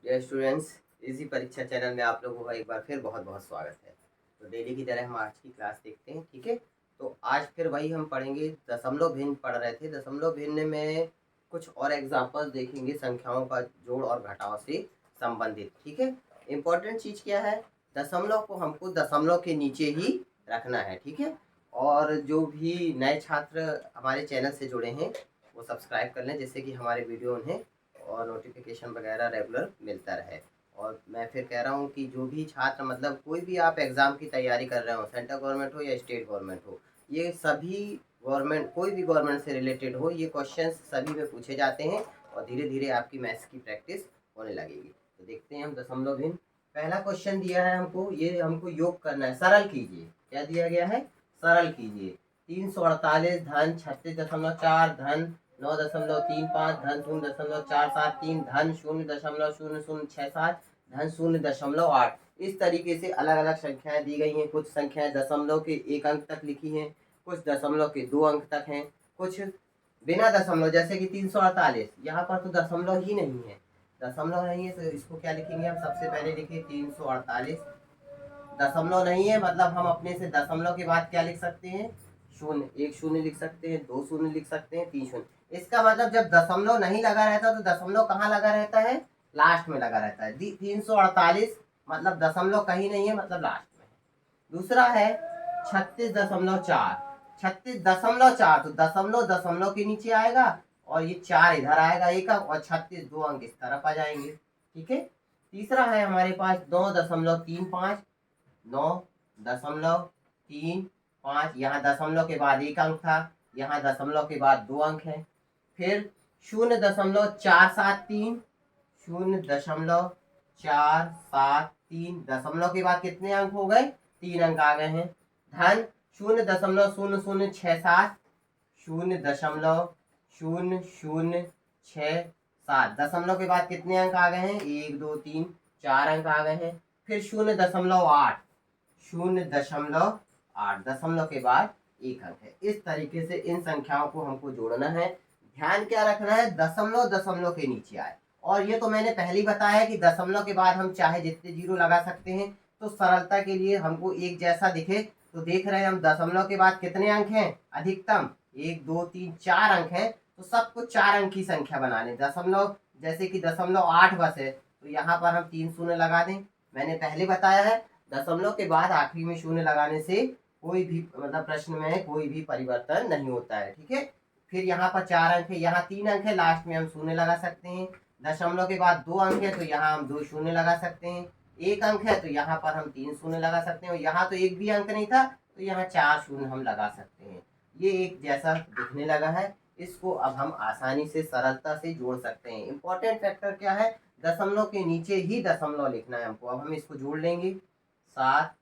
Dear students, इसी परीक्षा channel में आप लोगों का एक बार फिर बहुत बहुत स्वागत है। तो डेली की तरह हम आज की क्लास देखते हैं, ठीक है। तो आज फिर वही हम पढ़ेंगे, दशमलव भिन्न पढ़ रहे थे। दशमलव भिन्न में कुछ और एग्जाम्पल देखेंगे संख्याओं का जोड़ और घटाव से संबंधित, ठीक है। इम्पोर्टेंट चीज़ क्या है, दशमलव को हमको दशमलव के नीचे ही रखना है, ठीक है। और जो भी नए छात्र हमारे चैनल से जुड़े हैं वो सब्सक्राइब कर लें, जिससे कि हमारे वीडियो उन्हें और नोटिफिकेशन वगैरह रेगुलर मिलता रहे। और मैं फिर कह रहा हूँ कि जो भी छात्र मतलब कोई भी आप एग्ज़ाम की तैयारी कर रहे हो, सेंट्रल गवर्नमेंट हो या स्टेट गवर्नमेंट हो, ये सभी गवर्नमेंट कोई भी गवर्नमेंट से रिलेटेड हो, ये क्वेश्चंस सभी में पूछे जाते हैं और धीरे धीरे आपकी मैथ्स की प्रैक्टिस होने लगेगी। तो देखते हैं हम दशमलव भिन्न। पहला क्वेश्चन दिया है हमको, ये हमको योग करना है, सरल कीजिए। क्या दिया गया है, सरल कीजिए। 348 धन 36.4 धन 9.35 धन 0.473 धन 0.0067 धन 0.8। इस तरीके से अलग अलग संख्याएं दी गई हैं। कुछ संख्याएं दशमलव के 1 अंक तक लिखी हैं, कुछ दशमलव के 2 अंक तक हैं, कुछ बिना दशमलव, जैसे कि 348, यहाँ पर तो दशमलव ही नहीं है। दशमलव नहीं है तो इसको क्या लिखेंगे हम, सबसे पहले लिखिए 348। दशमलव नहीं है मतलब हम अपने से दशमलव के बाद क्या लिख सकते हैं, शून्य। एक शून्य लिख सकते हैं, दो शून्य लिख सकते हैं, तीन शून्य। इसका मतलब जब दशमलव नहीं लगा रहता तो दशमलव कहाँ लगा रहता है, लास्ट में लगा रहता है। 348 मतलब दशमलव कहीं नहीं है, मतलब लास्ट में है। दूसरा है 36.4, 36.4 तो दशमलव दशमलव के नीचे आएगा और ये 4 इधर आएगा एक अंक, और 36 2 अंक इस तरफ आ जाएंगे, ठीक है। तीसरा है हमारे पास 9.35, 9.35, यहाँ दशमलव के बाद एक अंक था, यहाँ दशमलव के बाद 2 अंक है। फिर 0.473, 0.473, दशमलव के बाद कितने अंक हो गए, 3 अंक आ गए हैं। धन 0.0067, 0.0067, दशमलव के बाद कितने अंक आ गए हैं, 1 2 3 4 अंक आ गए हैं। फिर 0.8, 0.8, दशमलव के बाद एक अंक है। इस तरीके से इन संख्याओं को हमको जोड़ना है। ध्यान क्या रखना है, दशमलव दशमलव के नीचे आए। और ये तो मैंने पहले ही बताया कि दशमलव के बाद हम चाहे जितने जीरो लगा सकते हैं। तो सरलता के लिए हमको एक जैसा दिखे तो देख रहे हैं हम दशमलव के बाद कितने अंक हैं, अधिकतम 1 2 3 4 अंक हैं, तो सबको 4 अंक की संख्या बना लें। दशमलव जैसे कि 0.8 बस है तो यहाँ पर हम 3 शून्य लगा दें। मैंने पहले बताया है दशमलव के बाद आखिरी में शून्य लगाने से कोई भी मतलब प्रश्न में कोई भी परिवर्तन नहीं होता है, ठीक है। फिर यहाँ पर 4 अंक है, यहाँ 3 अंक है, लास्ट में हम शून्य लगा सकते हैं। दशमलव के बाद 2 अंक है तो यहाँ हम 2 शून्य लगा सकते हैं। 1 अंक है तो यहाँ पर हम 3 शून्य लगा सकते हैं, और यहाँ तो एक भी अंक नहीं था तो यहाँ 4 शून्य हम लगा सकते हैं। ये एक जैसा दिखने लगा है, इसको अब हम आसानी से सरलता से जोड़ सकते हैं। इंपॉर्टेंट फैक्टर क्या है, दशमलव के नीचे ही दशमलव लिखना है हमको। अब हम इसको जोड़ लेंगे, 7,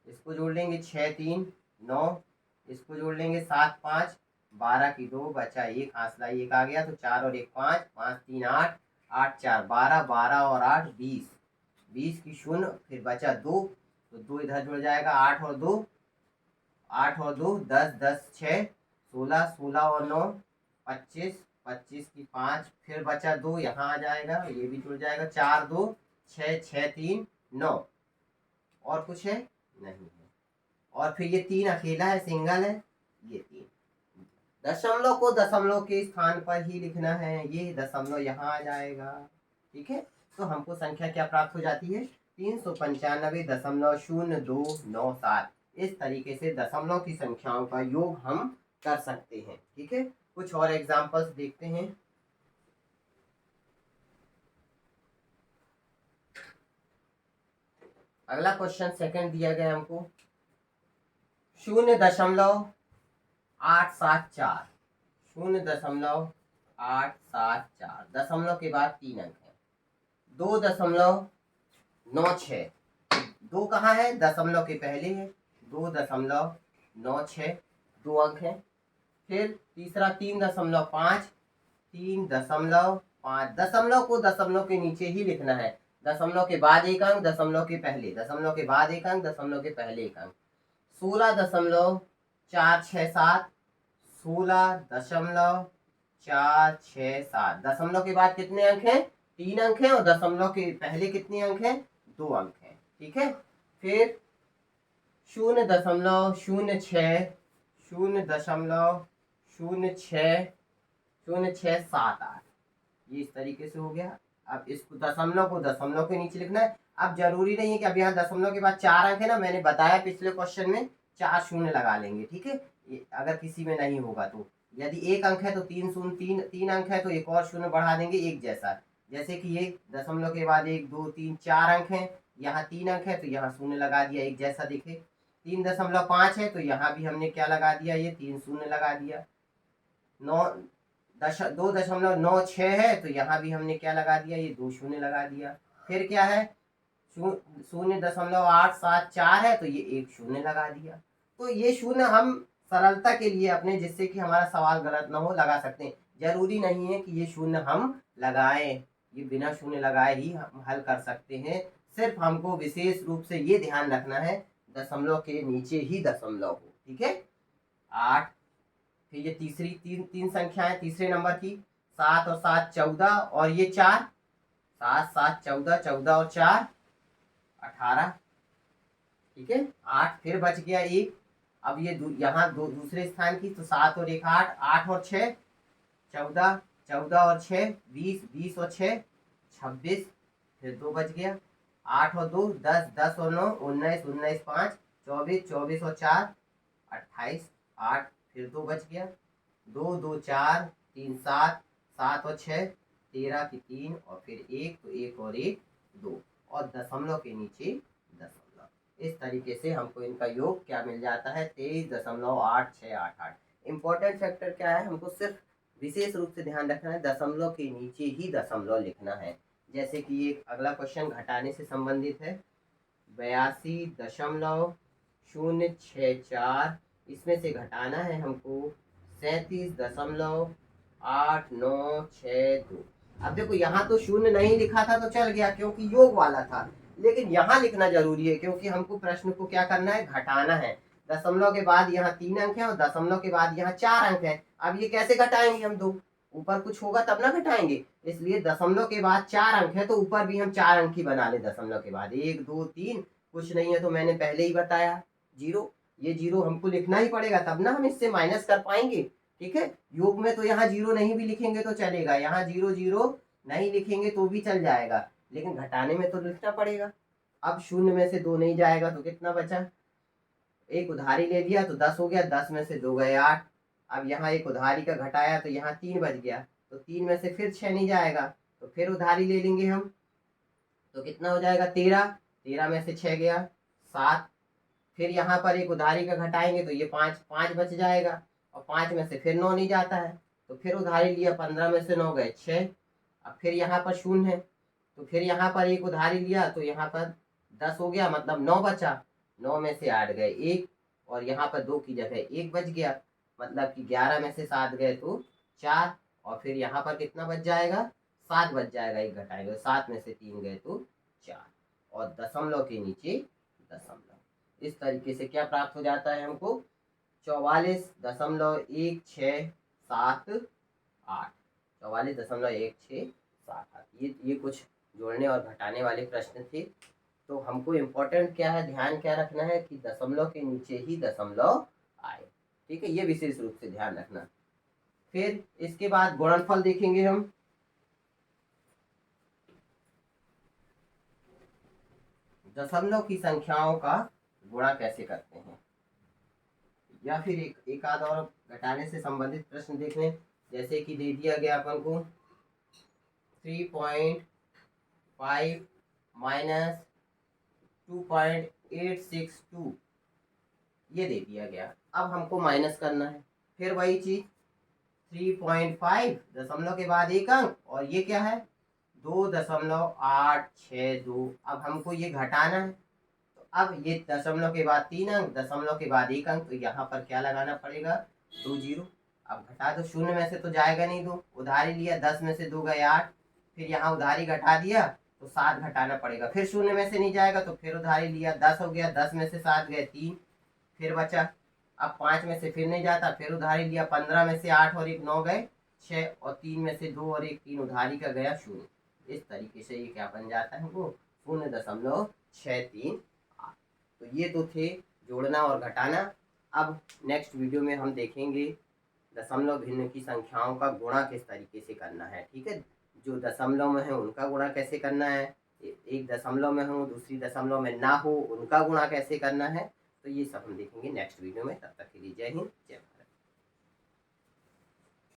इसको जोड़ लेंगे 6 3 9, इसको जोड़ लेंगे 7 5 12 की 2 बचा 1, हासिला 1 आ गया तो 4 और 1 5, 5 3 8, 8 4 12, 12 और 8 20, 20 की शून्य, फिर बचा 2 तो 2 इधर जुड़ जाएगा, 8 और 2 10, 10 6 16, 16 और 9 25, 25 की 5, फिर बचा 2 यहाँ आ जाएगा, ये भी जुड़ जाएगा, 4 2 6, 6 3 9, और कुछ है नहीं है। और फिर ये 3 अकेला है, सिंगल है, ये 3। दशमलव को दशमलव के स्थान पर ही लिखना है, ये दशमलव यहाँ आ जाएगा, ठीक है। तो हमको संख्या क्या प्राप्त हो जाती है, 395.0297। इस तरीके से दशमलव की संख्याओं का योग हम कर सकते हैं, ठीक है। कुछ और एग्जांपल्स देखते हैं। अगला क्वेश्चन सेकंड दिया गया हमको, 0.874, 0.874, दशमलव के बाद 3 अंक है। 2.96, 2 कहाँ है, दशमलव के पहले है, 2.96, 2 अंक है। फिर तीसरा 3.5, 3.5, दशमलव को दशमलव के नीचे ही लिखना है। दशमलव के बाद एक अंक, दशमलव के पहले, दशमलव के बाद एक अंक, दशमलव के पहले एक अंक। 16.467, 16.467, दशमलव के बाद कितने अंक हैं, 3 अंक हैं और दशमलव के पहले कितने अंक हैं, 2 अंक हैं, ठीक है। फिर 0.06 0.0678, ये इस तरीके से हो गया। अब इसको दशमलव को दशमलव के नीचे लिखना है। अब जरूरी नहीं है कि अब यहाँ दशमलव के बाद 4 अंक है ना, मैंने बताया पिछले क्वेश्चन में 4 शून्य लगा लेंगे, ठीक है। अगर किसी में नहीं होगा तो यदि 1 अंक है तो 3 शून्य, 3 अंक है तो एक और शून्य बढ़ा देंगे एक जैसा। जैसे कि ये दशमलव के बाद 1 2 3 4 अंक हैं, यहाँ 3 अंक है तो यहाँ शून्य लगा दिया एक जैसा, दिखे। 3.5 है तो यहाँ भी हमने क्या लगा दिया, ये 3 शून्य लगा दिया। 2.96 है तो यहाँ भी हमने क्या लगा दिया, ये 2 शून्य लगा दिया। फिर क्या है, 0.874 है तो ये 1 शून्य लगा दिया। तो ये शून्य हम सरलता के लिए अपने, जिससे कि हमारा सवाल गलत ना हो, लगा सकते हैं। जरूरी नहीं है कि ये शून्य हम लगाएं, ये बिना शून्य लगाए ही हम हल कर सकते हैं। सिर्फ हमको विशेष रूप से ये ध्यान रखना है दशमलव के नीचे ही दशमलव हो, ठीक है। 8, फिर ये तीसरी तीन संख्याएं तीसरे नंबर की, 7 और 7 14 और ये 4, 7 7 14, 14 और 4 18, ठीक है। 8 फिर बच गया 1। अब ये यहाँ दूसरे स्थान की, तो 7 और 1 8, 8 और 6 14, 14 और 6 20, 20 और 6 26, फिर 2 बच गया। 8 और 2 10, 10 और 9 19, 19 5 24, 24 और 4 28, 8 फिर 2 बच गया। 2 2 4 3 7, 7 और 6 13 की 3 और फिर 1, तो 1 और 1 2, और दशमलव के नीचे दशमलव। इस तरीके से हमको इनका योग क्या मिल जाता है, 23.8688। इम्पोर्टेंट फैक्टर क्या है, हमको सिर्फ विशेष रूप से ध्यान रखना है दशमलव के नीचे ही दशमलव लिखना है। जैसे कि ये अगला क्वेश्चन घटाने से संबंधित है, 82.064, इसमें से घटाना है हमको 37.8962। अब देखो यहाँ तो शून्य नहीं लिखा था तो चल गया क्योंकि योग वाला था, लेकिन यहाँ लिखना जरूरी है क्योंकि हमको प्रश्न को क्या करना है, घटाना है। दशमलव के बाद यहाँ 3 अंक है और दशमलव के बाद यहाँ 4 अंक है। अब ये कैसे घटाएंगे हम, दो ऊपर कुछ होगा तब ना घटाएंगे, इसलिए दशमलव के बाद 4 अंक है तो ऊपर भी हम 4 अंक ही बना ले। दशमलव के बाद 1 2 3 कुछ नहीं है तो मैंने पहले ही बताया 0, ये 0 हमको लिखना ही पड़ेगा तब ना हम इससे माइनस कर पाएंगे, ठीक है। योग में तो यहाँ 0 नहीं भी लिखेंगे तो चलेगा, यहाँ 0 0 नहीं लिखेंगे तो भी चल जाएगा, लेकिन घटाने में तो लिखना पड़ेगा। अब शून्य में से 2 नहीं जाएगा तो कितना बचा, एक उधारी ले लिया तो 10 हो गया, 10 में से 2 गए 8। अब यहाँ एक उधारी का घटाया तो यहाँ 3 बच गया, तो 3 में से फिर 6 नहीं जाएगा तो फिर उधारी ले लेंगे हम, तो कितना हो जाएगा 13, 13 में से 6 गया 7। फिर यहाँ पर एक उधारी का घटाएंगे तो ये 5 5 बच जाएगा, और 5 में से फिर 9 नहीं जाता है तो फिर उधारी लिया, 15 में से 9 गए 6। अब फिर यहाँ पर शून्य है तो फिर यहाँ पर एक उधारी लिया तो यहाँ पर 10 हो गया, मतलब 9 बचा, 9 में से 8 गए 1, और यहाँ पर 2 की जगह 1 बच गया, मतलब कि 11 में से 7 गए तो 4, और फिर यहाँ पर कितना बच जाएगा, 7 बच जाएगा, एक घटाएंगे 7 में से 3 गए तो 4, और दशमलव के नीचे दशमलव। इस तरीके से क्या प्राप्त हो जाता है हमको, 44.1678, 44.1678। ये कुछ जोड़ने और घटाने वाले प्रश्न थे। तो हमको इम्पोर्टेंट क्या है, ध्यान क्या रखना है कि दशमलव के नीचे ही दशमलव आए, ठीक है, ये विशेष रूप से ध्यान रखना। फिर इसके बाद गुणनफल देखेंगे हम। दशमलव की संख्याओं का गुणा कैसे करते हैं, या फिर एक आध और घटाने से संबंधित प्रश्न देख लें। जैसे कि दे दिया गया अपन को 3.5 माइनस 2.862, ये दे दिया गया। अब हमको माइनस करना है, फिर वही चीज 3.5 दशमलव के बाद एक अंक, और ये क्या है 2.862। अब हमको ये घटाना है, तो अब ये दशमलव के बाद 3 अंक, दशमलव के बाद एक अंक, तो यहाँ पर क्या लगाना पड़ेगा 2 0। अब घटा दो, शून्य में से तो जाएगा नहीं 2, उधारी लिया 10 में से 2 गए 8, फिर यहाँ उधारी घटा दिया तो 7 घटाना पड़ेगा, फिर शून्य में से नहीं जाएगा तो फिर उधारी लिया 10 हो गया, 10 में से 7 गए 3, फिर बचा। अब 5 में से फिर नहीं जाता, फिर उधारी लिया 15 में से 8 और 1 9 गए 6, और 3 में से 2 और 1 3, उधारी का गया 0। इस तरीके से ये क्या बन जाता है, वो 0.63। तो ये तो थे जोड़ना और घटाना। अब नेक्स्ट वीडियो में हम देखेंगे दशमलव भिन्न की संख्याओं का गुणा किस तरीके से करना है। ठीक है, जो दशमलव में है उनका गुणा कैसे करना है, एक दशमलव में हो दूसरी दशमलव में ना हो उनका गुणा कैसे करना है, तो ये सब हम देखेंगे नेक्स्ट वीडियो में। तब तक के लिए जय हिंद, जय भारत।